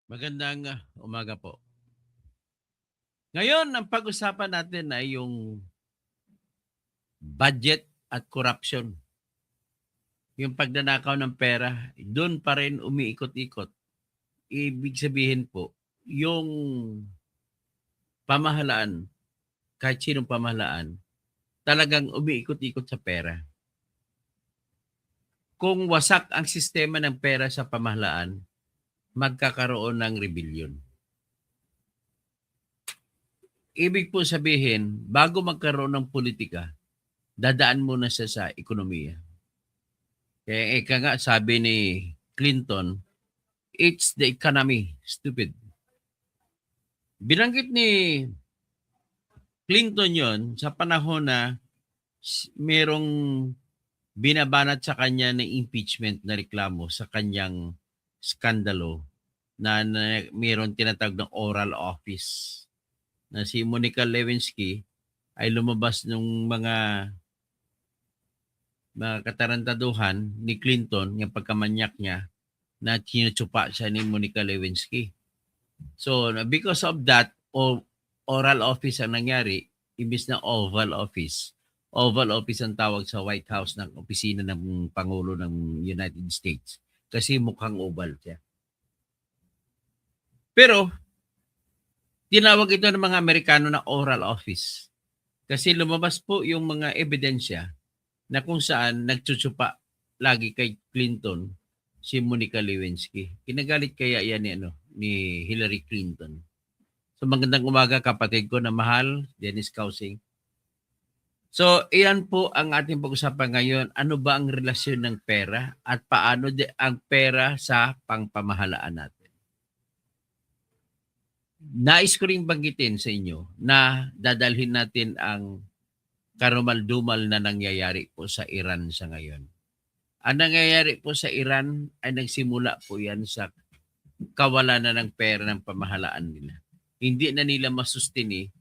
Magandang umaga po. Ngayon, ang pag-usapan natin ay yung budget at corruption. Yung pagnanakaw ng pera, doon pa rin umiikot-ikot. Ibig sabihin po, yung pamahalaan, kahit sinong pamahalaan, talagang umiikot-ikot sa pera. Kung wasak ang sistema ng pera sa pamahalaan, magkakaroon ng rebellion. Ibig po sabihin, bago magkaroon ng politika, dadaan muna siya sa ekonomiya. Kaya ika nga sabi ni Clinton, it's the economy, stupid. Binanggit ni Clinton yon sa panahon na merong binabanat sa kanya ng impeachment na reklamo sa kanyang skandalo na mayroon tinatawag ng oral office na si Monica Lewinsky ay lumabas ng mga katarantaduhan ni Clinton, yung pagkamanyak niya, na tinutsupa siya ni Monica Lewinsky. So, because of that, oral office ang nangyari, imbis na Oval Office. Oval Office ang tawag sa White House ng opisina ng Pangulo ng United States. Kasi mukhang oval siya. Pero, tinawag ito ng mga Amerikano na oral office. Kasi lumabas po yung mga ebidensya na kung saan nagtutsupa lagi kay Clinton si Monica Lewinsky. Kinagalit kaya yan ni Hillary Clinton. So magandang umaga kapatid ko na mahal, Dennis Kausing. So iyan po ang ating pag-usapan ngayon. Ano ba ang relasyon ng pera at paano ang pera sa pangpamahalaan natin? Nais ko ring banggitin sa inyo na dadalhin natin ang karumal-dumal na nangyayari po sa Iran sa ngayon. Ang nangyayari po sa Iran ay nagsimula po yan sa kawalan na ng pera ng pamahalaan nila. Hindi na nila masustini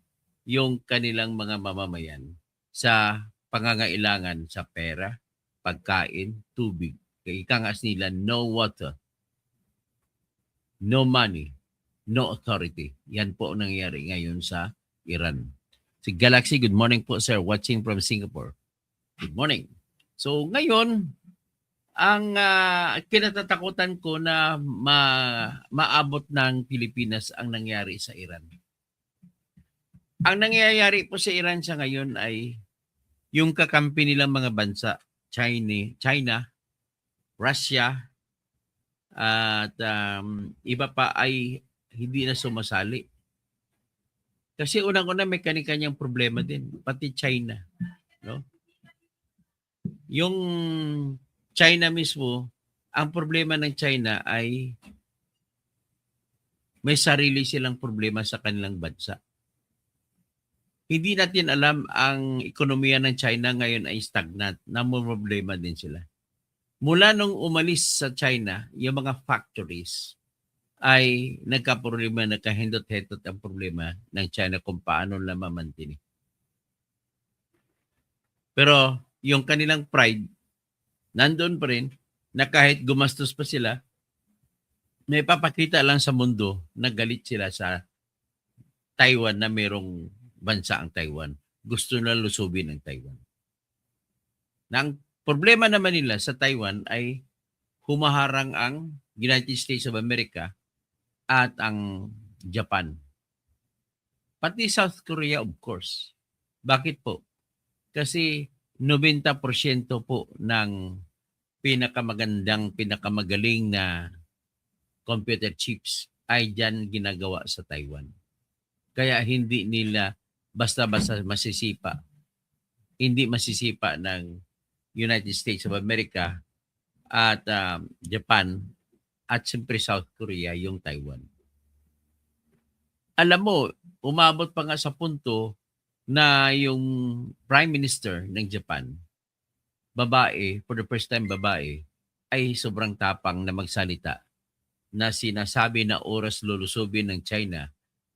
yung kanilang mga mamamayan sa pangangailangan sa pera, pagkain, tubig. Ikangas nila, no water, no money, no authority. Yan po ang nangyayari ngayon sa Iran. Si Galaxy, good morning po sir, watching from Singapore. Good morning. So ngayon, ang kinatatakutan ko na maabot ng Pilipinas ang nangyari sa Iran. Ang nangyayari po sa Iran sa ngayon ay yung kakampi nilang mga bansa, China, Russia, at iba pa ay hindi na sumasali. Kasi unang-una may kanya-kanyang problema din, pati China. No? Yung China mismo, ang problema ng China ay may sarili silang problema sa kanilang bansa. Hindi natin alam ang ekonomiya ng China ngayon ay stagnant, namumroblema din sila. Mula nung umalis sa China, yung mga factories ay nagkaproblema, nagkahindot-hindot ang problema ng China kung paano na mamantini. Pero yung kanilang pride, nandun pa rin, na kahit gumastos pa sila, may papakita lang sa mundo na galit sila sa Taiwan na mayroong bansa ang Taiwan. Gusto na lusubin ang Taiwan. Ang problema naman nila sa Taiwan ay humaharang ang United States of America at ang Japan. Pati South Korea, of course. Bakit po? Kasi 90% po ng pinakamagaling na computer chips ay dyan ginagawa sa Taiwan. Kaya hindi nila basta-basta masisipa. Hindi masisipa ng United States of America at Japan at siyempre South Korea yung Taiwan. Alam mo, umabot pa nga sa punto na yung Prime Minister ng Japan, babae, for the first time babae, ay sobrang tapang na magsalita na sinasabi na oras lulusubin ng China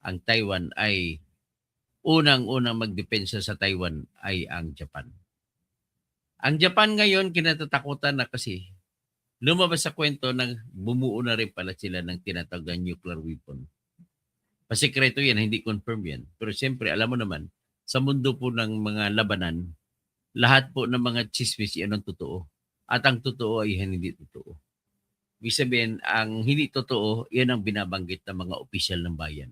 ang Taiwan ay unang-unang magdepensa sa Taiwan ay ang Japan. Ang Japan ngayon kinatatakutan na kasi lumabas sa kwento na bumuo na rin pala sila ng tinatawag na nuclear weapon. Pasikreto yan, hindi confirm yan. Pero siyempre, alam mo naman, sa mundo po ng mga labanan, lahat po ng mga chismis yan ang totoo. At ang totoo ay hindi totoo. Ibig sabihin, ang hindi totoo, yan ang binabanggit ng mga opisyal ng bayan.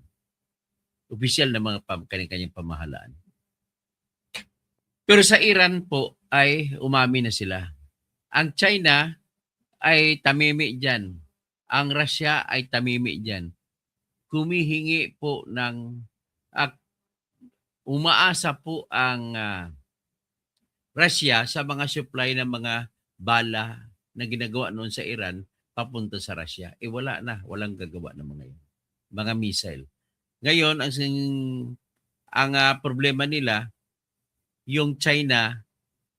Opisyal ng mga kanyang pamahalaan. Pero sa Iran po ay umami na sila. Ang China ay tamimi dyan. Ang Russia ay tamimi dyan. Kumihingi po ng umaasa po ang Russia sa mga supply ng mga bala na ginagawa noon sa Iran papunta sa Russia. Wala na. Walang gagawa ng mga yun. Mga missile. Ngayon, ang problema nila, yung China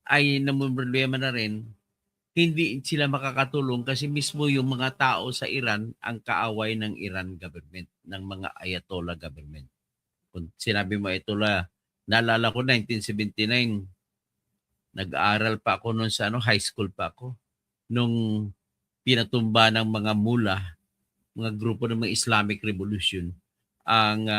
ay namumroblema na rin, hindi sila makakatulong kasi mismo yung mga tao sa Iran ang kaaway ng Iran government, ng mga Ayatollah government. Kung sinabi mo Ayatollah, naalala ko 1979, nag-aaral pa ako noon sa high school pa ako, nung pinatumba ng mga mullah, mga grupo ng mga Islamic Revolution, ang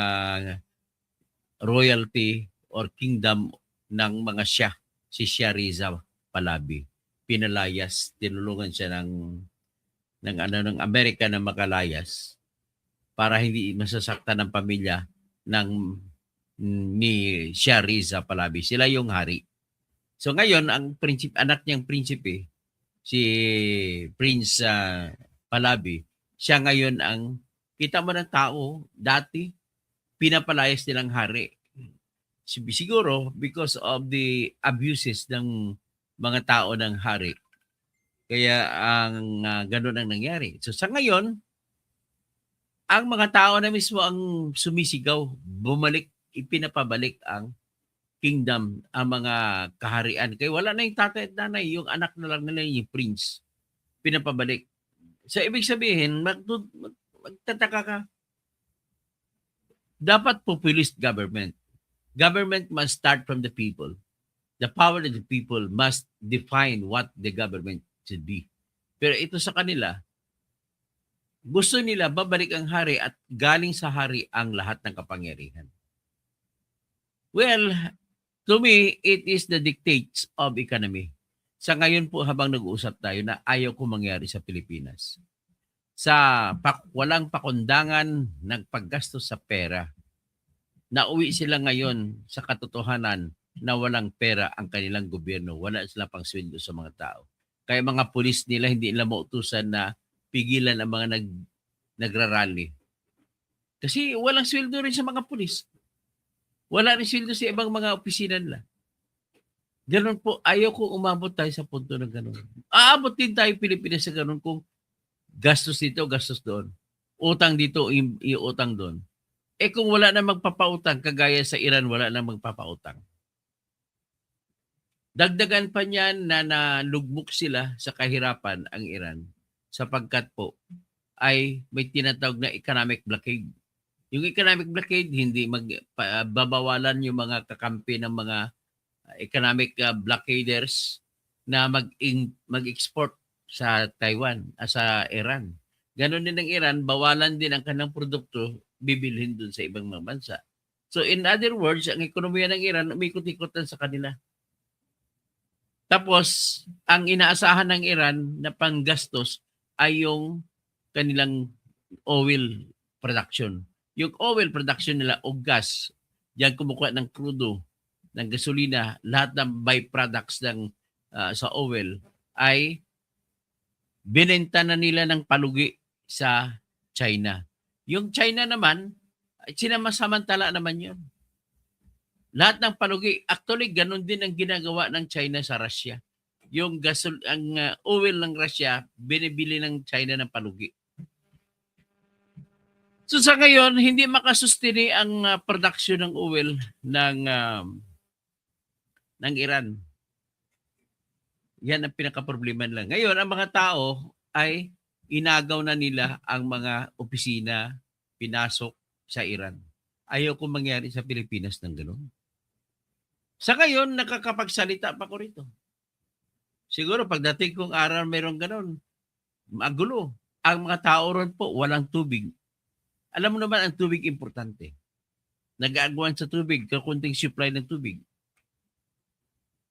royalty or kingdom ng mga Shah, si Shah Reza Pahlavi. Pinalayas, tinulungan siya ng Amerika na makalayas para hindi masasaktan ng pamilya ni Shah Reza Pahlavi. Sila yung hari. So ngayon, ang anak niyang prinsipe, si Prince Pahlavi, siya ngayon ang, kita mo ng tao, dati, pinapalayas nilang hari. Siguro because of the abuses ng mga tao ng hari. Kaya ang ganun ang nangyari. So sa ngayon, ang mga tao na mismo ang sumisigaw, ipinapabalik ang kingdom, ang mga kaharian. Kaya wala na yung tatay at nanay, yung anak na lang nila, yung prince. Pinapabalik. So ibig sabihin, magtataka ka, dapat populist government. Government must start from the people. The power of the people must define what the government should be. Pero ito sa kanila, gusto nila babalik ang hari at galing sa hari ang lahat ng kapangyarihan. Well, to me, it is the dictates of economy. Sa ngayon po habang nag-uusap tayo na ayaw ko mangyari sa Pilipinas. Sa walang pakundangan ng paggastos sa pera, nauwi sila ngayon sa katotohanan na walang pera ang kanilang gobyerno. Wala sila pang sweldo sa mga tao. Kaya mga pulis nila, hindi nila mautusan na pigilan ang mga nagrarally. Kasi walang sweldo rin sa mga pulis. Wala rin sweldo sa ibang mga opisina nila. Ganun po, ayaw ko umabot tayo sa punto ng ganun. Aabot din tayo Pilipinas sa ganun kung gastos dito, gastos doon. Utang dito, iutang doon. Kung wala na magpapautang, kagaya sa Iran, wala na magpapautang. Dagdagan pa niyan na nalugmok sila sa kahirapan ang Iran sapagkat po ay may tinatawag na economic blockade. Yung economic blockade, hindi babawalan yung mga kakampi ng mga economic blockaders na mag-export sa Taiwan, sa Iran. Ganon din ang Iran, bawalan din ang kanilang produkto, bibilhin dun sa ibang mga bansa. So in other words, ang ekonomiya ng Iran, umikot-ikotan sa kanila. Tapos, ang inaasahan ng Iran na panggastos ay yung kanilang oil production. Yung oil production nila o gas, diyan kumukuha ng crudo, ng gasolina, lahat ng byproducts ng sa oil ay binenta na nila ng palugi sa China. Yung China naman, sinamasamantala naman yun. Lahat ng palugi, actually, ganun din ang ginagawa ng China sa Russia. Yung oil ng Russia, binibili ng China ng palugi. So sa ngayon, hindi makasustini ang production ng oil ng Iran. Yan ang pinaka-problema nila. Ngayon, ang mga tao ay inagaw na nila ang mga opisina, pinasok sa Iran. Ayaw kong mangyari sa Pilipinas ng gano'n. Sa ngayon, nakakapagsalita pa ko rito. Siguro pagdating kong araw mayroong gano'n, magulo. Ang mga tao ron po, walang tubig. Alam mo naman, ang tubig importante. Nag-aagawan sa tubig, kakunting supply ng tubig.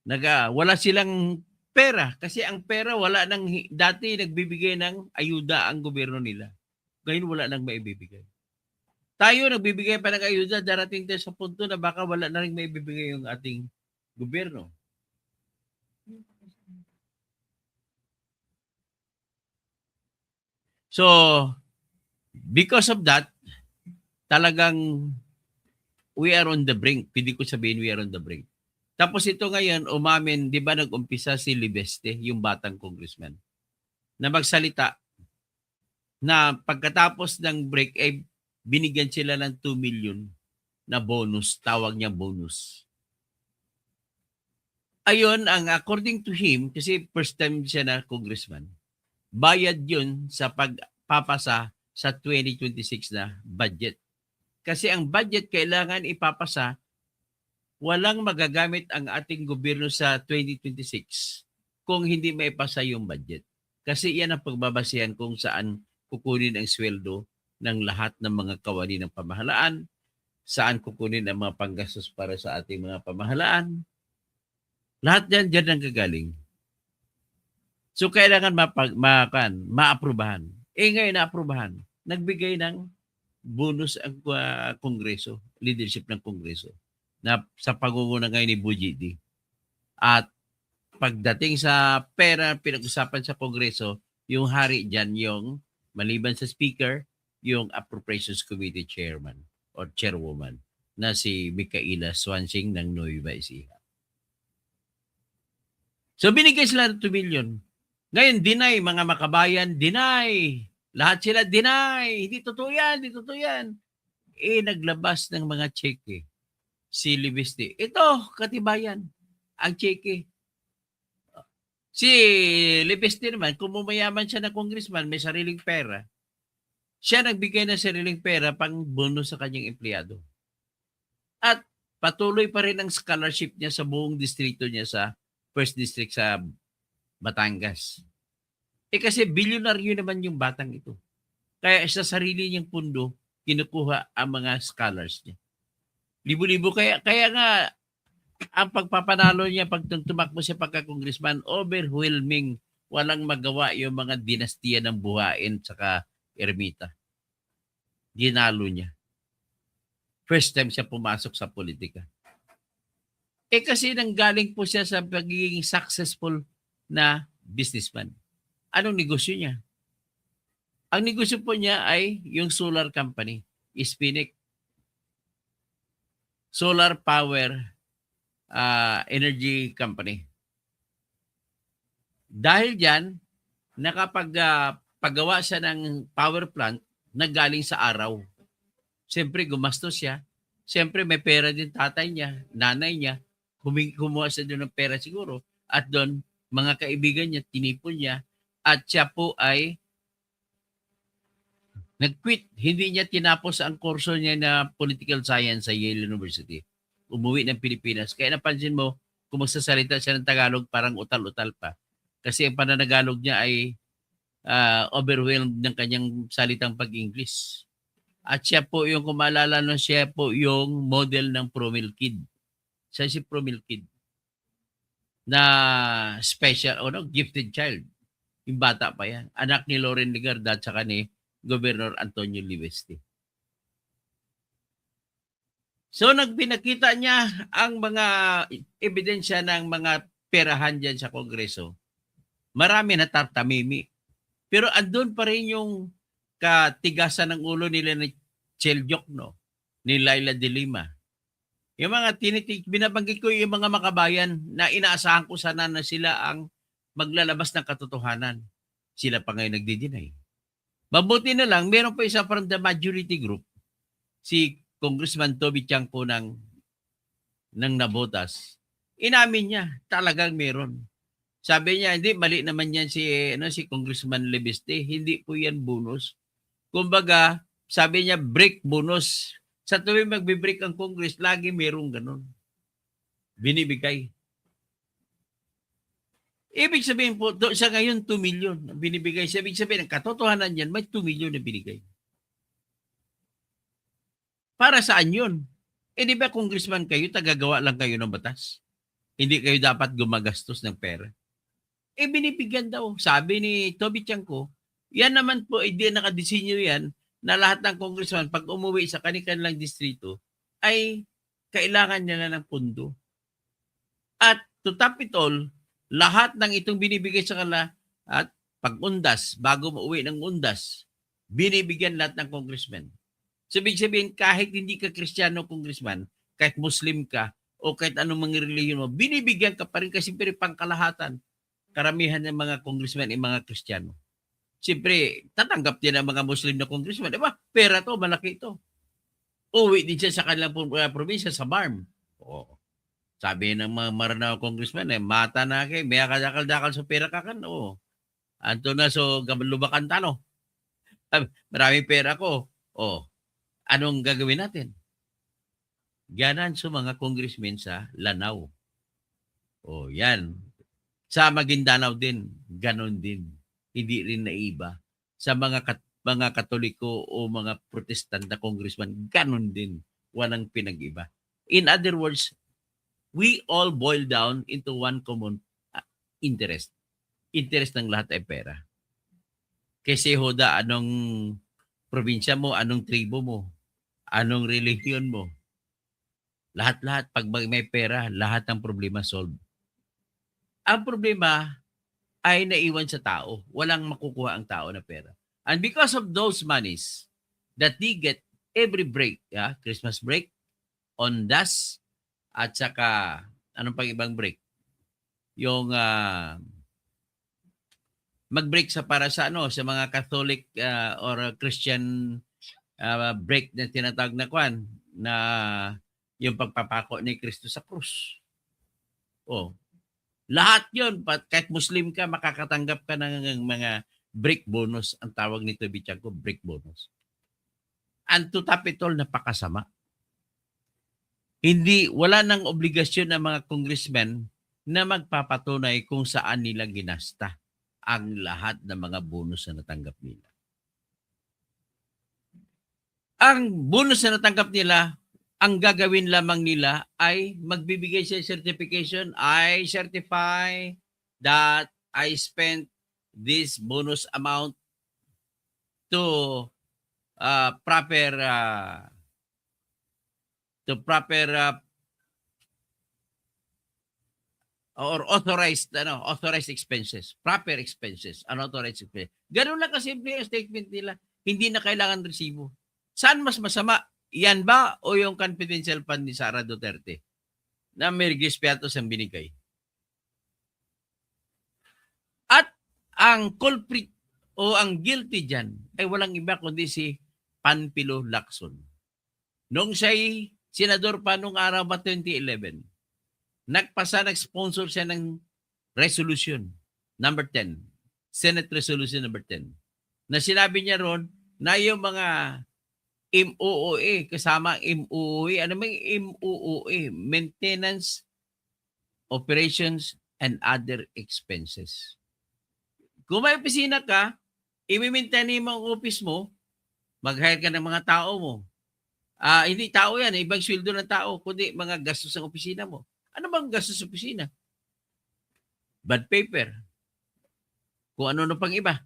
Wala silang pera kasi ang pera wala nang dati nagbibigay ng ayuda ang gobyerno nila. Ngayon wala nang maibibigay. Tayo nagbibigay pa ng ayuda, darating tayo sa punto na baka wala na rin maibibigay yung ating gobyerno. So, because of that, talagang we are on the brink. Pwede ko sabihin we are on the brink. Tapos ito ngayon, umamin, di ba nag-umpisa si Libeste, yung batang congressman, na magsalita na pagkatapos ng break, eh, binigyan sila ng 2 million na bonus, tawag niya bonus. Ayun, ang according to him, kasi first time siya na congressman, bayad yun sa pagpapasa sa 2026 na budget. Kasi ang budget kailangan ipapasa, walang magagamit ang ating gobyerno sa 2026 kung hindi maipasa yung budget. Kasi yan ang pagbabasihan kung saan kukunin ang sweldo ng lahat ng mga kawani ng pamahalaan, saan kukunin ang mga panggastos para sa ating mga pamahalaan. Lahat yan dyan ang gagaling. So kailangan maaprubahan. Ngayon naaprubahan. Nagbigay ng bonus ang Kongreso, leadership ng Kongreso, na sa pangunguna ngayon ni Bujidi. At pagdating sa pera pinag-usapan sa Kongreso, yung hari dyan, yung maliban sa speaker, yung Appropriations Committee chairman or chairwoman na si Micaela Swansing ng Nueva Ecija. So binigay sila ng 2 million. Ngayon, deny, mga makabayan, deny. Lahat sila deny. Hindi totoo yan, hindi totoo yan. Naglabas ng mga cheque si Libeste. Ito, katibayan, ang cheque. Si Libeste naman, kung mayaman siya na congressman, may sariling pera, siya nagbigay ng sariling pera pang bonus sa kanyang empleyado. At patuloy pa rin ang scholarship niya sa buong distrito niya sa first district sa Batangas. Kasi bilyonaryo naman yung batang ito. Kaya sa sarili niyang pundo, kinukuha ang mga scholars niya. Libo-libo. Kaya nga, ang pagpapanalo niya pag tumakbo siya pagka-congressman, overwhelming. Walang magawa yung mga dinastiya ng Buhain saka Ermita. Ginalo niya. First time siya pumasok sa politika. Kasi nanggaling po siya sa pagiging successful na businessman. Anong negosyo niya? Ang negosyo po niya ay yung solar company, Spinec. Solar Power Energy Company. Dahil diyan, nakapagpagawa siya ng power plant na galing sa araw. Siyempre, gumastos siya. Siyempre, may pera din tatay niya, nanay niya. Kumuha siya doon ng pera siguro. At doon, mga kaibigan niya, tinipon niya. At siya po ay nag-quit. Hindi niya tinapos ang kurso niya na political science sa Yale University. Umuwi ng Pilipinas. Kaya napansin mo, kung magsasalita siya ng Tagalog, parang utal-utal pa. Kasi ang pananagalog niya ay overwhelmed ng kanyang salitang pag-English. At siya po yung, kung maalala no, siya po yung model ng Promil Kid. Siya si Promil Kid na special, gifted child. Yung bata pa yan. Anak ni Loren Legarda at saka ni Governor Antonio Libeste. So, nagpinakita niya ang mga ebidensya ng mga perahan dyan sa Kongreso. Marami na tartamimi. Pero andun pa rin yung katigasan ng ulo nila ni Chel Diokno, ni Laila de Lima. Yung mga binabanggit ko yung mga makabayan na inaasahan ko sana na sila ang maglalabas ng katotohanan. Sila pa ngayon nagdi-deny. Mabuti na lang, meron pa isa from the majority group, si Congressman Toby Chanco ng Navotas. Inamin niya, talagang meron. Sabi niya, hindi, mali naman yan si Congressman Libeste. Hindi po yan bonus. Kumbaga, sabi niya, break bonus. Sa tuwing magbe-break ang Congress, lagi merong ganun. Binibigay. Ibig sabihin po, sa ngayon 2 million ang binibigay. Ibig sabihin, ang katotohanan yan, may 2 million na binigay. Para saan yun? Di ba congressman kayo, tagagawa lang kayo ng batas? Hindi kayo dapat gumagastos ng pera. Binibigyan daw. Sabi ni Toby Tiangco, yan naman po, hindi nakadesinyo yan na lahat ng congressman, pag umuwi sa kanilang distrito, ay kailangan nila ng pundo. At to top it all, lahat ng itong binibigay sa kanila at pag-undas, bago mauwi ng undas, binibigyan lahat ng congressman. So, ibig sabihin, kahit hindi ka Kristiyano congressman, kahit Muslim ka, o kahit anong mga religion mo, binibigyan ka pa rin kasi pero pangkalahatan. Karamihan ng mga congressman ay mga Kristiyano. Siyempre, tatanggap din ang mga Muslim na congressman. Diba? Pera to, malaki ito. Uwi din siya sa kanilang probinsya, sa BARM. Oo. Sabi ng mga Maranao congressman, mata na kayo, may akal-dakal sa pera ka kan. Oo. Anto na so, lubakan tano. Maraming pera ko. Oo. Anong gagawin natin? Ganan sa mga congressmen sa Lanao. O, yan. Sa Maguindanao din, ganon din. Hindi rin naiba. Sa mga Katoliko o mga Protestant na congressman, ganon din. Walang pinag-iba. In other words, we all boil down into one common interest. Interest ng lahat ay pera. Kasi Hoda, anong probinsya mo, anong tribo mo, anong religion mo, lahat-lahat, pag may pera, lahat ng problema solved. Ang problema ay naiwan sa tao. Walang makukuha ang tao na pera. And because of those monies that they get every break, Christmas break, ondas, at saka, anong pang ibang break? Yung mag-break sa para sa sa mga Catholic or Christian break na tinatawag na kwan na yung pagpapako ni Kristo sa krus. Oh. Lahat 'yon, kahit Muslim ka, makakatanggap ka ng mga break bonus. Ang tawag nito, Bichanko, break bonus. And to top it all, napakasama. Wala nang obligasyon ng mga congressmen na magpapatunay kung saan nila ginasta ang lahat ng mga bonus na natanggap nila. Ang bonus na natanggap nila, ang gagawin lamang nila ay magbibigay siya certification. I certify that I spent this bonus amount to proper or authorized expenses, proper expenses, unauthorized expenses. Ganun lang kasimple ang statement nila. Hindi na kailangan resibo. Saan mas masama? Yan ba o yung confidential fund ni Sara Duterte na may Piatos ang binigay? At ang culprit o ang guilty dyan ay walang iba kundi si Panfilo Lacson. Nung siya'y senador pa nung araw ba 2011, nag-sponsor siya ng resolution number 10, Senate Resolution number 10, na sinabi niya ron na yung mga MOOE, kasama MOOE. Ano may MOOE? Maintenance, Operations, and Other Expenses. Kung may opisina ka, i-maintain mo ang office mo, mag-hire ka ng mga tao mo. Hindi tao yan, ibang sweldo ng tao, kundi mga gastos ng opisina mo. Ano bang gastos sa opisina? Bad paper. Kung ano pang iba.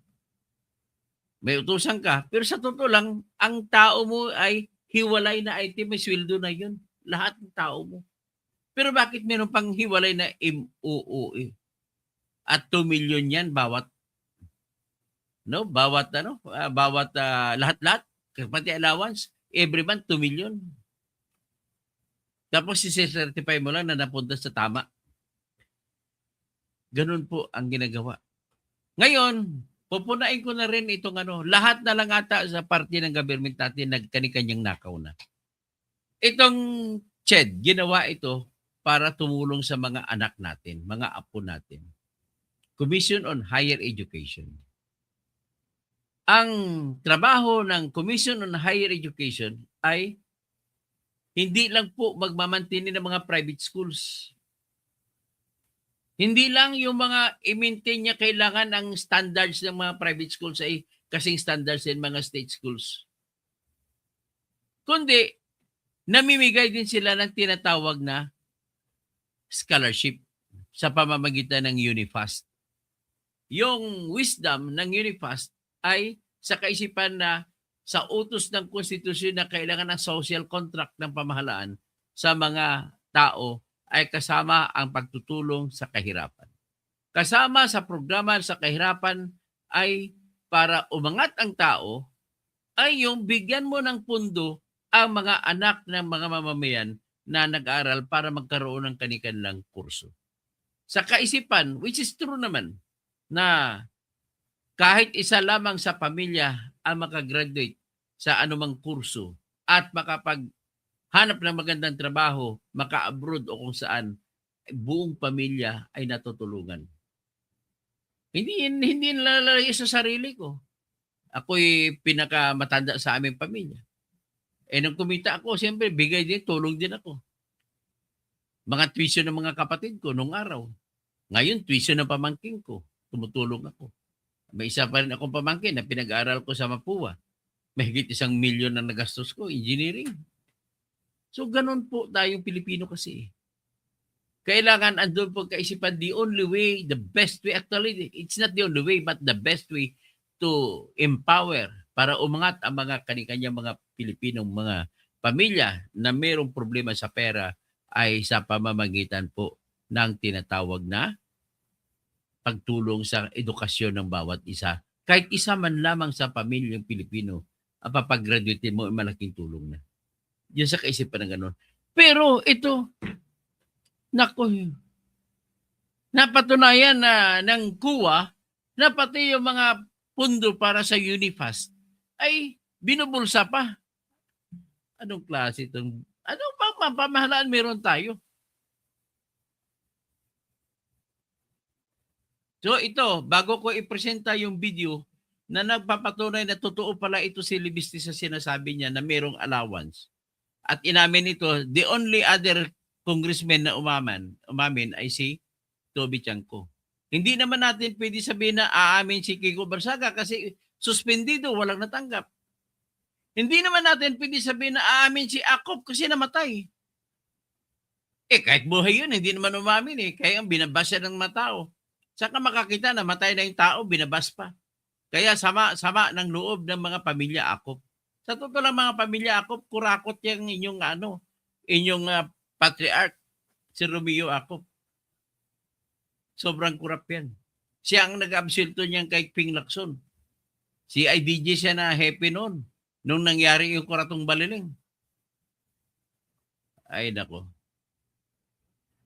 May utusan ka, pero sa totoo lang, ang tao mo ay hiwalay na item, may sweldo na yun. Lahat ng tao mo. Pero bakit meron pang hiwalay na MOOE? At 2 million yan bawat lahat-lahat, pati allowance, every month 2 million. Tapos i-certify mo lang na napunta sa tama. Ganun po ang ginagawa. Ngayon, pupunain ko na rin itong lahat na lang ata sa parte ng government natin nagkani-kanyang nakaw na. Itong CHED, ginawa ito para tumulong sa mga anak natin, mga apo natin. Commission on Higher Education. Ang trabaho ng Commission on Higher Education ay hindi lang po magmamantini ng mga private schools. Hindi lang yung mga i-maintain niya kailangan ang standards ng mga private schools ay kasing standards ng mga state schools. Kundi, namimigay din sila ng tinatawag na scholarship sa pamamagitan ng Unifast. Yung wisdom ng Unifast ay sa kaisipan na sa utos ng konstitusyon na kailangan ng social contract ng pamahalaan sa mga tao ay kasama ang pagtutulong sa kahirapan. Kasama sa programa sa kahirapan ay para umangat ang tao ay yung bigyan mo ng pundo ang mga anak ng mga mamamayan na nag-aaral para magkaroon ng kanilang kurso. Sa kaisipan, which is true naman, na kahit isa lamang sa pamilya ang makagraduate sa anumang kurso at makapaghanap ng magandang trabaho, maka-abroad o kung saan, buong pamilya ay natutulungan. Hindi nalalagay sa sarili ko. Ako'y pinakamatanda sa aming pamilya. Nung kumita ako, siyempre, bigay din, tulong din ako. Mga tuition ng mga kapatid ko nung araw. Ngayon, tuition ng pamangkin ko. Tumutulong ako. May isa pa rin akong pamangkin na pinag-aaral ko sa Mapua. Mahigit 1 milyon na nagastos ko, engineering. So, ganun po tayong Pilipino kasi. Kailangan andun po kaisipan, the only way, the best way, actually, it's not the only way, but the best way to empower para umangat ang mga kanya-kanyang mga Pilipinong mga pamilya na mayroong problema sa pera ay sa pamamagitan po ng tinatawag na pagtulong sa edukasyon ng bawat isa. Kahit isa man lamang sa pamilyang Pilipino, ang papag-graduate mo ay malaking tulong na. Yun sa kaisipan ng gano'n. Pero ito, naku, napatunayan na ng CUA na pati yung mga pundo para sa Unifast ay binubulsa pa. Anong klase itong, anong pamahalaan meron tayo? So ito, bago ko ipresenta yung video na nagpapatunay na totoo pala ito si Libiste sa sinasabi niya na merong allowance. At inamin ito, the only other congressman na umamin ay si Toby Chanco. Hindi naman natin pwede sabihin na aamin si Kiko Barsaga kasi suspendido, walang natanggap. Hindi naman natin pwede sabihin na aamin si Akop kasi namatay. Kahit buhay yun, hindi naman umamin Kaya ang binabas siya ng mga tao. Saka makakita na matay na yung tao, binabas pa. Kaya sama ng loob ng mga pamilya Akop. Sa totoo lang mga pamilya Akop, kurakot yung inyong patriarch, si Romeo Akop. Sobrang kurap yan. Siya ang nag-absilto niyan kay Ping Lacson. Si IDG siya na happy noon nung nangyari yung Kuratong Baliling. Ay nako.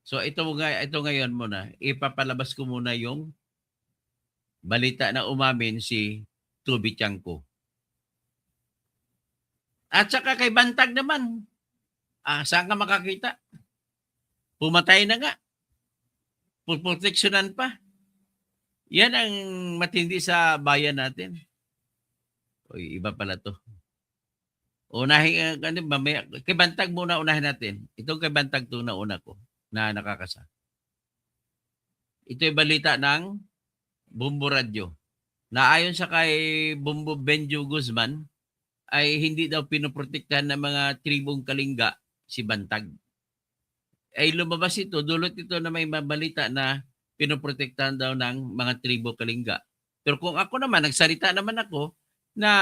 So ito ngayon muna, ipapalabas ko muna yung balita na umamin si Toby Chanco. At saka kay Bantag naman, saan ka makakita? Pumatay na nga. Proteksyonan pa. Yan ang matindi sa bayan natin. Oy, iba pala to. Unahin, mamaya, kay Bantag muna unahin natin. Itong kay Bantag to na una ko na nakakasa. Ito yung balita ng Bumbo Radio. Na ayon sa kay Bumbo Benjo Guzman, ay hindi daw pinoprotektahan ng mga tribong Kalinga si Bantag. Ay lumabas ito, dulot ito na may balita na pinoprotektahan daw ng mga tribo Kalinga. Pero kung ako naman, nagsalita naman ako na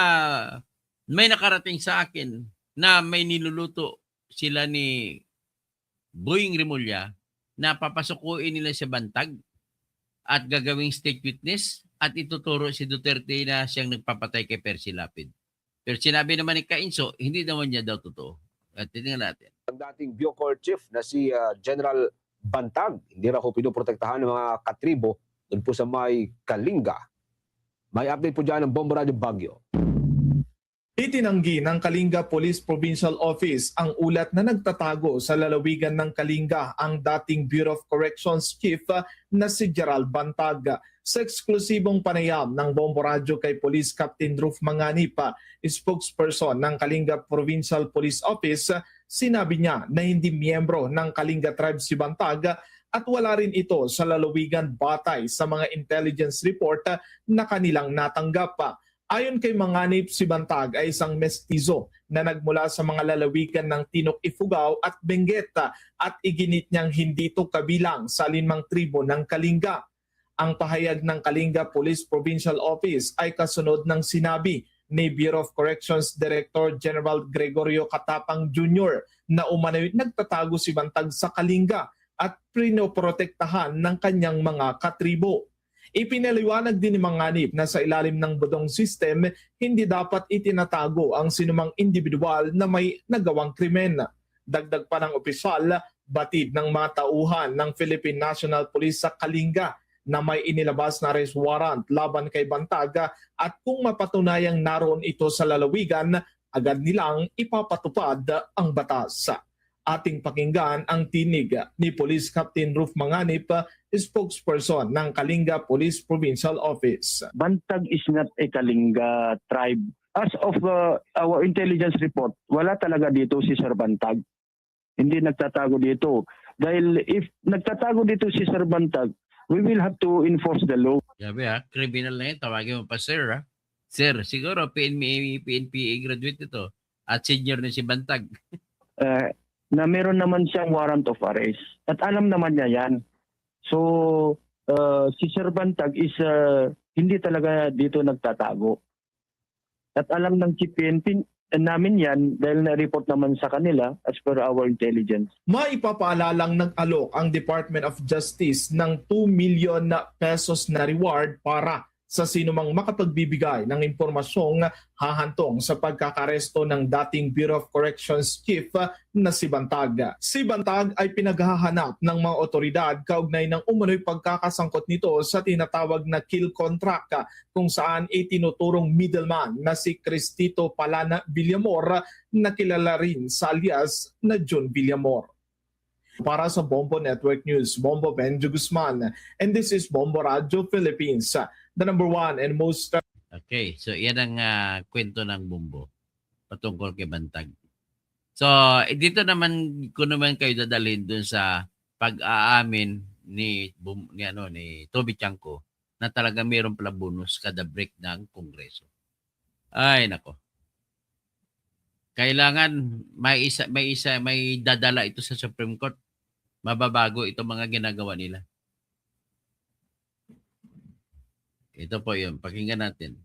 may nakarating sa akin na may niluluto sila ni Boying Rimulya na papasukuin nila sa Bantag at gagawing state witness at ituturo si Duterte na siyang nagpapatay kay Percy Lapid. Pero sinabi naman ni Kainso, hindi naman niya daw totoo. At tingnan natin. Ang dating Bucor Chief na si General Bantag, hindi na ako pinoprotektahan ng mga katribo doon po sa may Kalinga. May update po dyan ng Bombo Radio Baguio. Itinanggi ng Kalinga Police Provincial Office ang ulat na nagtatago sa lalawigan ng Kalinga ang dating Bureau of Corrections Chief na si Gerald Bantag. Sa eksklusibong panayam ng Bombo Radio kay Police Captain Ruf Manganip, spokesperson ng Kalinga Provincial Police Office, sinabi niya na hindi miyembro ng Kalinga Tribe si Bantag at wala rin ito sa lalawigan batay sa mga intelligence report na kanilang natanggap. Ayon kay Manganib, si Bantag ay isang mestizo na nagmula sa mga lalawigan ng Tinok Ifugao at Benguet at iginit niyang hindi ito kabilang sa alinmang tribo ng Kalinga. Ang pahayag ng Kalinga Police Provincial Office ay kasunod ng sinabi ni Bureau of Corrections Director General Gregorio Katapang Jr. na umano'y nagtatago si Bantag sa Kalinga at pinoprotektahan ng kanyang mga katribo. Ipinaliwanag din ni Manganib na sa ilalim ng Budong System, hindi dapat itinatago ang sinumang individual na may nagawang krimen. Dagdag pa ng opisyal, batid ng mga tauhan ng Philippine National Police sa Kalinga na may inilabas na arrest warrant laban kay Bantag at kung mapatunayang naroon ito sa lalawigan, agad nilang ipapatupad ang batas. Ating pakinggan ang tinig ni Police Captain Ruf Manganib, spokesperson ng Kalinga Police Provincial Office. Bantag is not a Kalinga tribe. As of our intelligence report, wala talaga dito si Sir Bantag. Hindi nagtatago dito. Dahil if nagtatago dito si Sir Bantag, we will have to enforce the law. Sabi criminal na yun. Tawagin mo pa sir Sir, siguro PNPA graduate ito. At senior na si Bantag. Na meron naman siyang warrant of arrest. At alam naman niya yan. So, si Sir Bantag is hindi talaga dito nagtatago. At alam ng PNP namin yan dahil na-report naman sa kanila as per our intelligence. Maipapaalalang nag-alok ang Department of Justice ng 2 million pesos na reward para sa sinumang makapagbibigay ng impormasyong hahantong sa pagkakaresto ng dating Bureau of Corrections Chief na si Bantag. Si Bantag ay pinaghahanap ng mga otoridad kaugnay ng umano'y pagkakasangkot nito sa tinatawag na kill contract kung saan itinuturong middleman na si Cristito Palana Villamor na kilala rin sa alias na John Villamor. Para sa Bombo Network News, Bombo Benjo Guzman, and this is Bombo Radio Philippines, the number one and most... Okay, so yan ang kwento ng Bumbo patungkol kay Bantag. So, dito naman ko naman kayo dadalhin dun sa pag-aamin ni Toby Chanco na talaga mayroon pala bonus kada break ng Kongreso. Ay nako. Kailangan may dadala ito sa Supreme Court. Mababago itong mga ginagawa nila. Ito po yun. Pakinggan natin.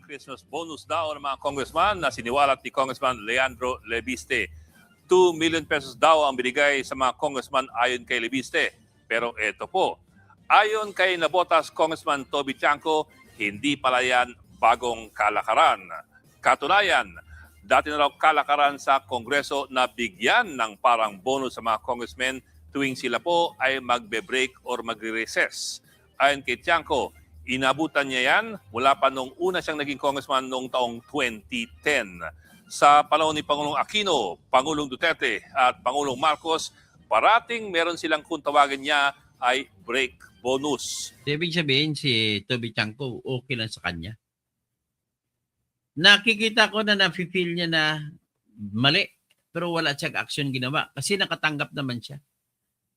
Christmas bonus daw ng mga congressman na siniwalat ni Congressman Leandro Lebiste. 2 million pesos daw ang binigay sa mga congressman ayon kay Lebiste. Pero ito po, ayon kay Nabotas Congressman Toby Chanco, hindi pala yan bagong kalakaran. Katunayan, dati na raw kalakaran sa Kongreso na bigyan ng parang bonus sa mga congressmen tuwing sila po ay magbe-break or magre-recess. Ayon kay Chanco, inabutan niya yan mula pa nung una siyang naging congressman noong taong 2010. Sa panahon ni Pangulong Aquino, Pangulong Duterte at Pangulong Marcos, parating meron silang kung tawagin niya ay break bonus. Ibig sabihin si Toby Chanco okay lang sa kanya. Nakikita ko na nafe-feel niya na mali pero wala siyang action ginawa kasi nakatanggap naman siya.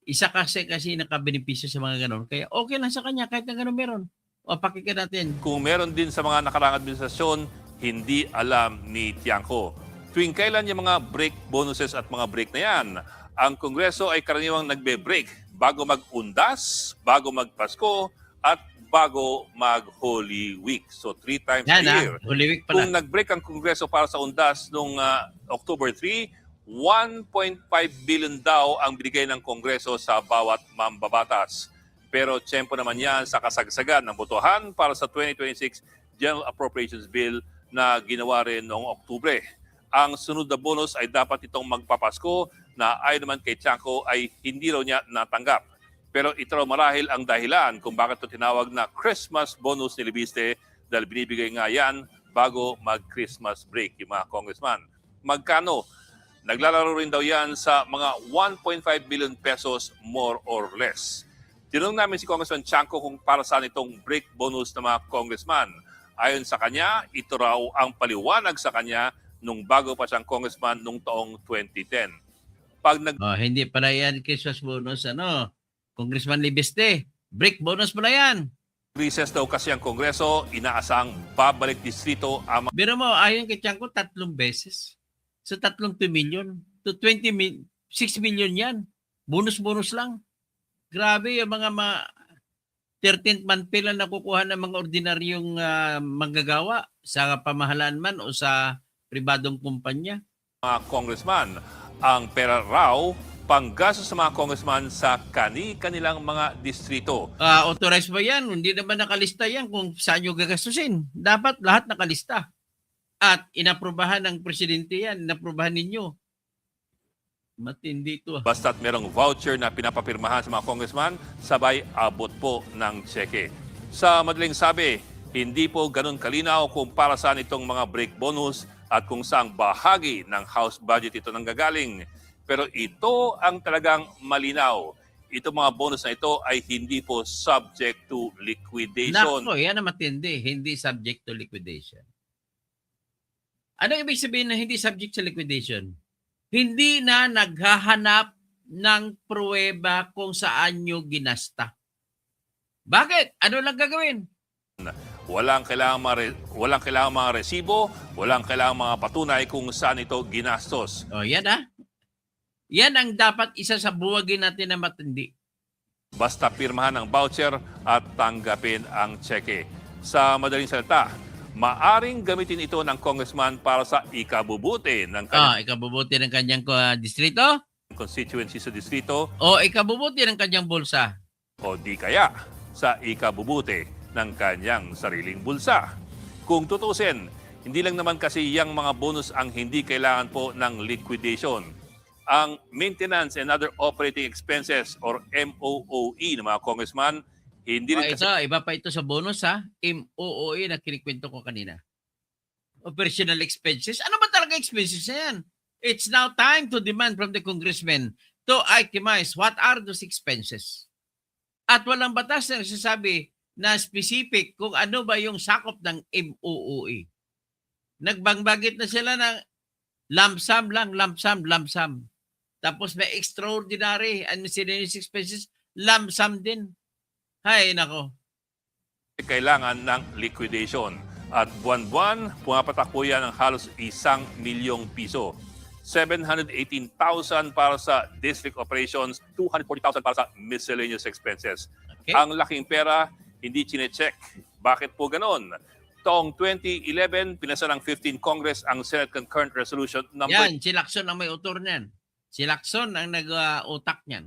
Isa kasi nakabenepisyo sa mga ganon kaya okay lang sa kanya kahit na ganon meron. O pakinggan natin. Kung meron din sa mga nakaraang administrasyon, hindi alam ni Tiangco. Tuwing kailan yung mga break bonuses at mga break na yan, ang Kongreso ay karaniwang nagbe-break bago mag-undas, bago mag-Pasko, at bago mag-Holy Week. So 3 times a year. Holy Week pala. Kung nag-break ang Kongreso para sa undas noong October 3, 1.5 billion daw ang binigay ng Kongreso sa bawat mambabatas. Pero tiyempo naman yan sa kasagsagan ng botohan para sa 2026 General Appropriations Bill na ginawa rin noong Oktubre. Ang sunod na bonus ay dapat itong magpapasko na ayon naman kay Chanco ay hindi raw niya natanggap. Pero ito raw marahil ang dahilan kung bakit ito tinawag na Christmas bonus ni Lebiste dahil binibigay nga yan bago mag-Christmas break yung mga congressman. Magkano? Naglalaro rin daw yan sa mga 1.5 billion pesos more or less. Tinanong namin si Congressman Chanco kung para saan itong break bonus ng mga congressman. Ayon sa kanya, ito raw ang paliwanag sa kanya nung bago pa siyang congressman nung taong 2010. pag nag Oh, hindi pala yan Christmas bonus, Congressman Libeste. Break bonus pala yan. recess daw kasi ang Kongreso, inaasang babalik distrito ang Biro mo, ayon kay Tiangco, 3 beses. So 32 million to 6 million yan. Bonus-bonus lang. Grabe yung mga 13th month pay lang nakukuha ng mga ordinaryong manggagawa sa pamahalaan man o sa pribadong kumpanya. mga congressman. Ang pera raw, panggastos sa mga congressman sa kanilang mga distrito. Authorized ba yan? Hindi naman nakalista yan kung saan nyo gagastusin. Dapat lahat nakalista. At inaprobahan ng presidente yan. Inaprobahan ninyo. Matindi ito. Basta't merong voucher na pinapapirmahan sa mga congressman, sabay abot po ng tseke. Sa madaling sabi, hindi po ganun kalinaw kung para saan itong mga break bonus at kung saang bahagi ng House budget ito nanggagaling. Pero ito ang talagang malinaw. Itong mga bonus na ito ay hindi po subject to liquidation. Nako, yan ang matindi. Hindi subject to liquidation. Ano ibig sabihin na hindi subject to liquidation? Hindi na naghahanap ng pruweba kung saan nyo ginasta. Bakit? Ano lang gagawin? Walang kailangang mga resibo, walang kailangang mga patunay kung saan ito ginastos. O, yan Yan ang dapat isa sa buwagin natin na matindi. Basta pirmahan ng voucher at tanggapin ang tseke. Sa madaling salita, maaring gamitin ito ng congressman para sa ikabubuti ng kanyang Ikabubuti ng kanyang distrito constituency sa distrito o ikabubuti ng kanyang bulsa. o di kaya sa ikabubuti ng kanyang sariling bulsa. Kung tutusin, hindi lang naman kasi yung mga bonus ang hindi kailangan po ng liquidation. Ang maintenance and other operating expenses or MOOE ng mga congressman, hindi rin kasi Iba pa ito sa bonus MOOE na kinikwento ko kanina. Operational expenses. Ano ba talaga expenses na yan? It's now time to demand from the congressmen to itemize what are those expenses. At walang batas na nagsasabi na specific kung ano ba yung sakop ng MOOE. Nagbangbagit na sila ng lump sum lang, lump sum. Tapos may extraordinary and miscellaneous expenses, lump sum din. Hay, nako. kailangan ng liquidation. At buwan-buwan, pumapatakbo yan ng halos 1 milyong piso. 718,000 para sa district operations, 240,000 para sa miscellaneous expenses. Okay. Ang laking pera, hindi chinecheck. Bakit po ganon? Taong 2011, pinasa ng 15 Congress ang Senate Concurrent Resolution number Yan, si Lacson ang may author niyan. Si Lacson ang nag-utak niyan.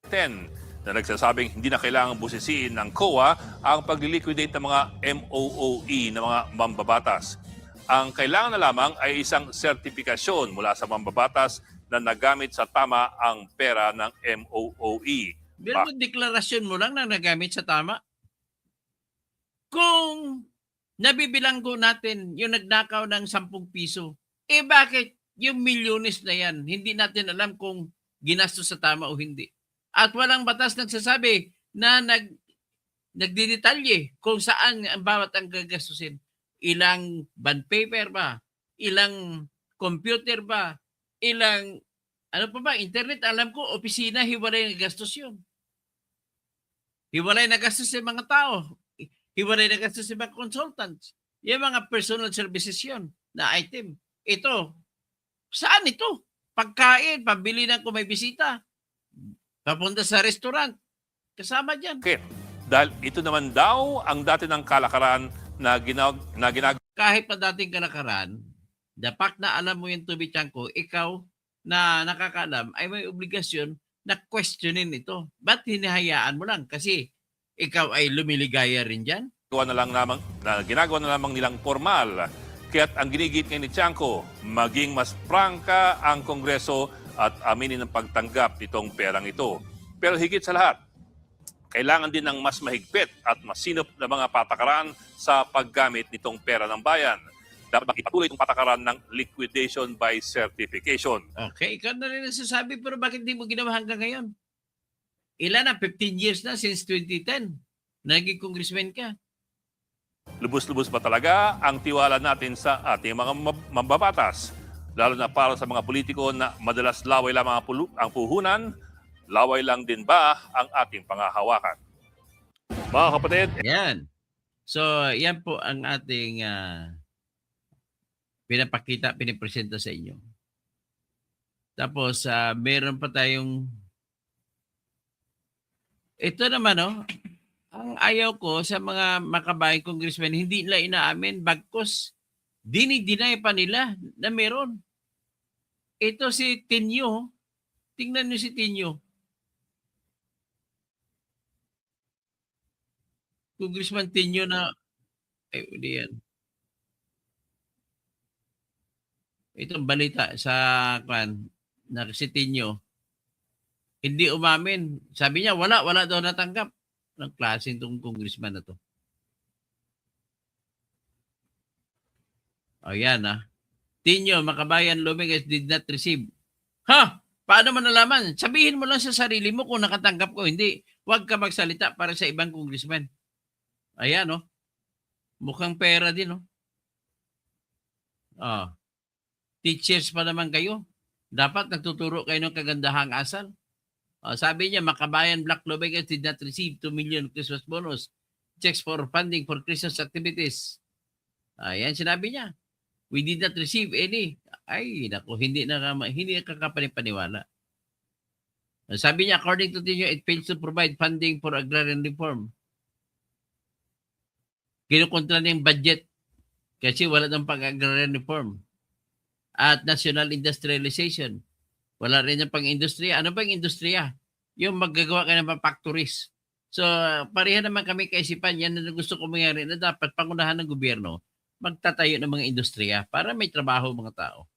10 na nagsasabing hindi na kailangang busisiin ng COA ang pagliliquidate ng mga MOOE ng mga mambabatas. Ang kailangan na lamang ay isang sertifikasyon mula sa mambabatas na nagamit sa tama ang pera ng MOOE. Pero kung deklarasyon mo lang na nagamit sa tama, kung nabibilang ko natin yung nagnakaw ng 10 piso, bakit yung milyones na yan, hindi natin alam kung ginastos sa tama o hindi. At walang batas nagsasabi na nagdidetalye kung saan ang bawat ang gagastusin. Ilang bond paper ba? Ilang computer ba? Ilang, internet? Alam ko, opisina, hiwalay na gastos yun. Hiwalay na gastos sa mga tao. Hiwalay na gastos sa mga consultants. Yung mga personal services yun na item. Ito, saan ito? Pagkain, pabili ng kung may bisita. Papunta sa restaurant. Kasama dyan. Bakit? Dahil ito naman daw ang dati ng kalakaran na ginagawa Kahit pa dating kalakaran, dapat na alam mo yung Tubi Tiangco, ikaw na nakakaalam ay may obligasyon na questionin ito. Ba't hinahayaan mo lang? Kasi ikaw ay lumiligaya rin dyan. ginagawa na lamang nilang formal. Kaya't ang ginigit ngayon ni Tiangco, maging mas prangka ang Kongreso at aminin ang pagtanggap nitong perang ito. Pero higit sa lahat, kailangan din ng mas mahigpit at masinop na mga patakaran sa paggamit nitong pera ng bayan. Dapat ipatuloy itong patakaran ng liquidation by certification. Okay, ikaw na rin nasasabi, pero bakit di mo ginawa hanggang ngayon? Ilan na? 15 years na since 2010. Naging congressman ka. Lubos-lubos ba talaga ang tiwala natin sa ating mga mambabatas? lalo na para sa mga politiko na madalas laway lamang ang puhunan, laway lang din ba ang ating pangahawakan? Mga kapatid, Yan. So, yan po ang ating pinapakita, pinipresenta sa inyo. Tapos, meron pa tayong ito naman, ang ayaw ko sa mga makabayang congressmen, hindi nila inaamin, bagkus dinideny pa nila na meron. Ito si Tinyo, tingnan niyo si Tinyo. Congressman Tinyo na, ay, hindi yan. Itong balita sa na si Tinyo, hindi umamin. Sabi niya, wala daw natanggap. Ng klase itong congressman na to. O yan Tinyo, Makabayan Lumigues did not receive. Ha? Paano mo nalaman? Sabihin mo lang sa sarili mo kung nakatanggap ko. Hindi. Huwag ka magsalita para sa ibang congressman. Ayan Mukhang pera din Teachers pa naman kayo. Dapat nagtuturo kayo ng kagandahang asal. Sabi niya, Makabayan Black Lumigues did not receive 2 million Christmas bonus checks for funding for Christmas activities. Ayan, sinabi niya. We did not receive any. Ay, naku, hindi nakakapanipaniwala. Sabi niya, according to Tinyo, it fails to provide funding for agrarian reform. Kinukontra niya yung budget kasi wala ng pag-agrarian reform. At national industrialization. Wala rin yung pang-industriya. Ano bang industriya? Yung maggagawa ka ng mga factories. So, pareha naman kami kaisipan. Yan na gusto ko mangyari na dapat pangunahan ng gobyerno magtatayo ng mga industriya para may trabaho mga tao.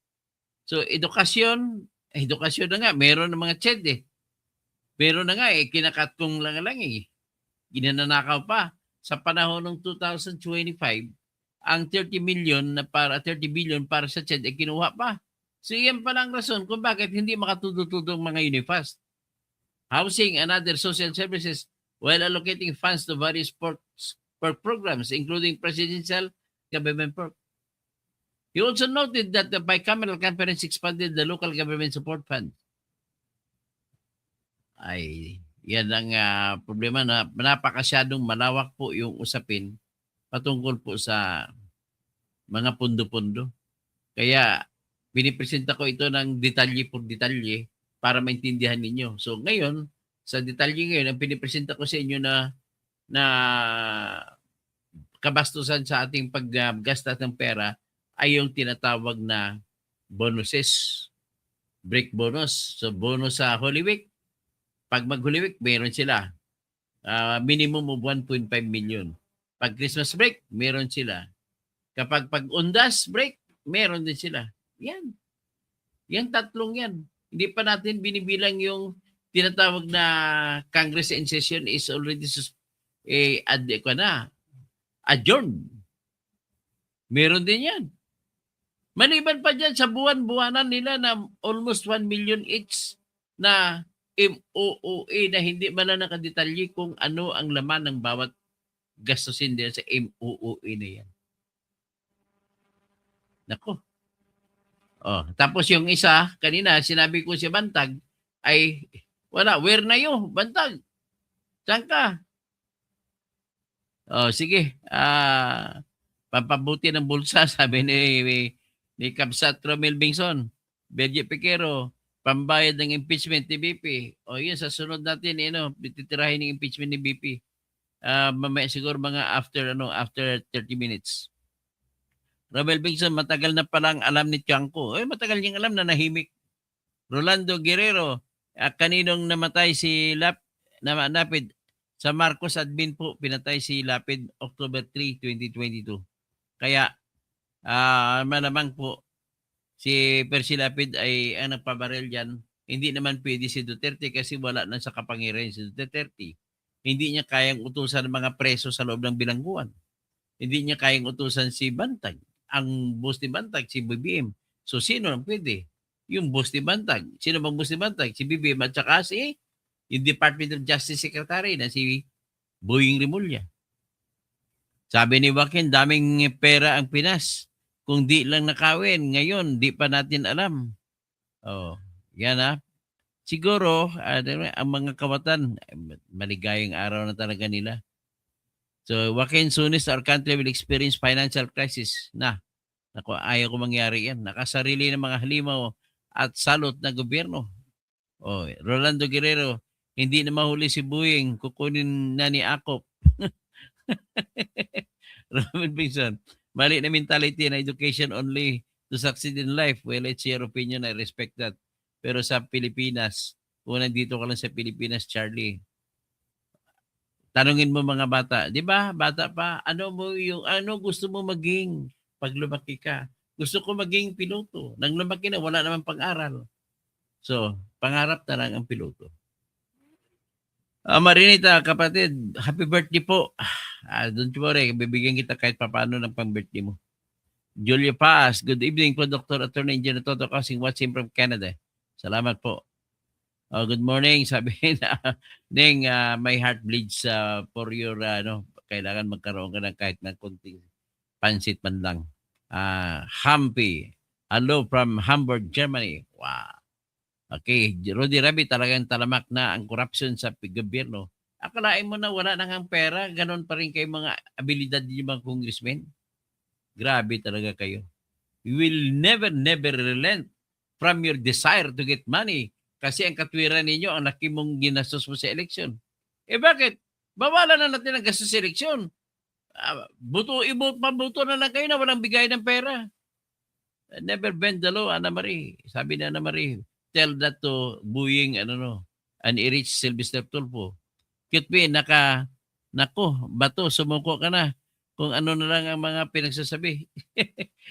So, edukasyon na nga. Meron ng mga CHED Meron na nga kinakatkong lang ginananakaw pa. Sa panahon ng 2025, ang 30 billion para sa CHED ay kinuha pa. So yan pala ang rason kung bakit hindi makatutudong mga UNIFAST. Housing and other social services while allocating funds to various pork programs including presidential government pork. He also noted that the bicameral conference expanded the local government support fund. Ay, yan ang problema na napakasyadong malawak po yung usapin patungkol po sa mga pundo-pundo. Kaya pinipresenta ko ito ng detalye por detalye para maintindihan ninyo. So ngayon, sa detalye ngayon, ang pinipresenta ko sa inyo na kabastusan sa ating paggasta ng pera ay yung tinatawag na bonuses. Break bonus. So bonus sa Holy Week. Pag mag-Holy Week, meron sila. Minimum of 1.5 million. Pag Christmas break, meron sila. Kapag pag-undas break, meron din sila. Yan. Yan tatlong yan. Hindi pa natin binibilang yung tinatawag na Congress in session is already adjourned. Meron din yan. Maliban pa dyan sa buwan-buwanan nila na almost 1 million each na MOOE na hindi man lang nakadetalye kung ano ang laman ng bawat gastusin din sa MOOE na yan. Nako. Tapos yung isa, kanina, sinabi ko si Bantag, ay, wala, where na yun, Bantag? Saan ka? Sige, pampabuti ng bulsa, sabi ni Kabsat Romel Bingson, Berge Piquero, pambayad ng impeachment ni BP. Yun, sa sunod natin, titirahin ng impeachment ni BP. Mamaya siguro mga after 30 minutes. Romel Bingson, matagal na palang alam ni Tiangco. Matagal niyang alam na nahimik. Rolando Guerrero, kaninong namatay si Lapid? Sa Marcos admin po, pinatay si Lapid October 3, 2022. Kaya, malamang po, si Percy Lapid ay ang nagpabaril dyan. Hindi naman pwede si Duterte kasi wala na sa kapangyarihan si Duterte. Hindi niya kayang utusan ng mga preso sa loob ng bilangguan. Hindi niya kayang utusan si Bantag. Ang boss ni Bantag, si BBM. So, sino ang pwede? Yung boss ni Bantag. Sino bang boss ni Bantag? Si BBM at saka yung Department of Justice Secretary na si Boying Rimulya. Sabi ni Joaquin, daming pera ang Pinas. kung di lang nakawin. Ngayon, di pa natin alam. Oh, yan Siguro, ang mga kawatan, maligayang araw na talaga nila. So, Joaquin Sunis, our country will experience financial crisis na. Naku, ayaw ko mangyari yan. Nakasarili ng mga halimaw at salot na gobyerno. Oh, Rolando Guerrero, hindi na mahuli si Buying, kukunin na ni Akop. Robert Bingson, mali na mentality na education only to succeed in life. Well, it's your opinion. I respect that. Pero sa Pilipinas, kung nandito ka lang sa Pilipinas, Charlie, tanungin mo mga bata, di ba? Bata pa, ano gusto mo maging pag lumaki ka? Gusto ko maging piloto. Nang lumaki na, wala naman pang-aral. So, pangarap na lang ang piloto. Marinita, kapatid, happy birthday po. Don't worry, bibigyan kita kahit papano ng pang-birthday mo. Julia Paz, good evening po, Dr. Attorney Engineer Toto Kasing, watching from Canada. Salamat po. Good morning, sabi na, Ning, my heart bleeds for your, kailangan magkaroon ka ng kahit ng konting pansit man lang. Hampi, hello from Hamburg, Germany. Wow. Okay, Rudy Rabi, talagang talamak na ang corruption sa gobyerno. Akalain mo na wala nang ang pera, ganon pa rin kayo mga abilidad ng mga congressmen. Grabe talaga kayo. You will never relent from your desire to get money kasi ang katwiran ninyo, ang laki mong ginastos mo sa eleksyon. Bakit? Bawalan na natin ang gastos sa eleksyon. Mabuto na lang kayo na walang bigay ng pera. Never bend the law, Ana Marie. Sabi ni Ana Marie, tell that to Buying, an i-reach Sylvester Tulfo. Cute me, nako, bato, sumuko ka na. Kung ano na lang ang mga pinagsasabi.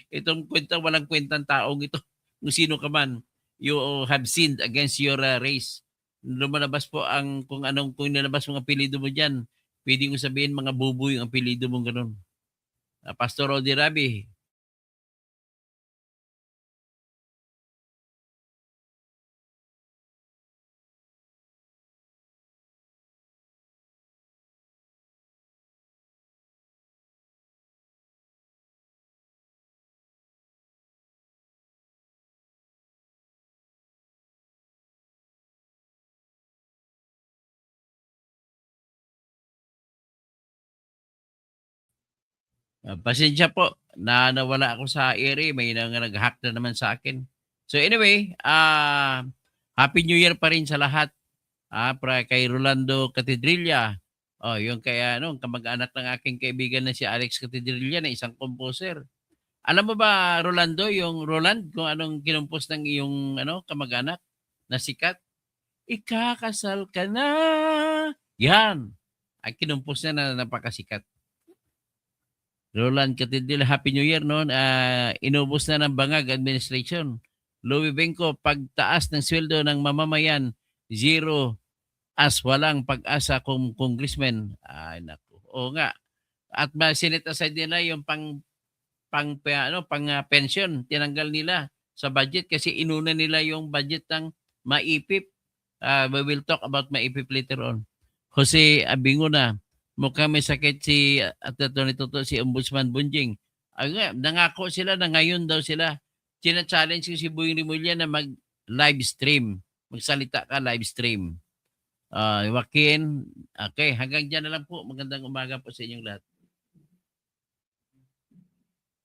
Itong kwenta, walang kwentang taong ito. Kung sino ka man, you have sinned against your race. Lumalabas po kung nalabas mong apelido mo dyan, pwede ko sabihin mga buboy ang apelido mong ganun. Pastor Rodi Rabi, pasensya po na nawala ako sa ere. May nag-hack na naman sa akin. So anyway, Happy New Year pa rin sa lahat. Kay Rolando Catedrilla. Yung kaya kamag-anak ng aking kaibigan na si Alex Catedrilla na isang composer. Alam mo ba, Rolando, yung Roland, kung anong kinumpos ng iyong kamag-anak na sikat? Ikakasal ka na. Yan. Ay kinumpos na napakasikat. Roland Catedrilla, Happy New Year noon. Inubos na ng Bangag Administration. Louie Benco, pagtaas ng sweldo ng mamamayan, zero as walang pag-asa kung congressman. Ay, naku. Oo nga. At sinet aside nila yung pension. Tinanggal nila sa budget kasi inuna nila yung budget ng maipip. We will talk about maipip later on. Jose Abinguna, mukhang may sakit si si Ombudsman Bunjing. Nangako sila na ngayon daw sila. China-challenge si Boying Rimulya na mag-live stream. Magsalita ka live stream. Joaquin, okay, hanggang dyan na lang po. Magandang umaga po sa inyong lahat.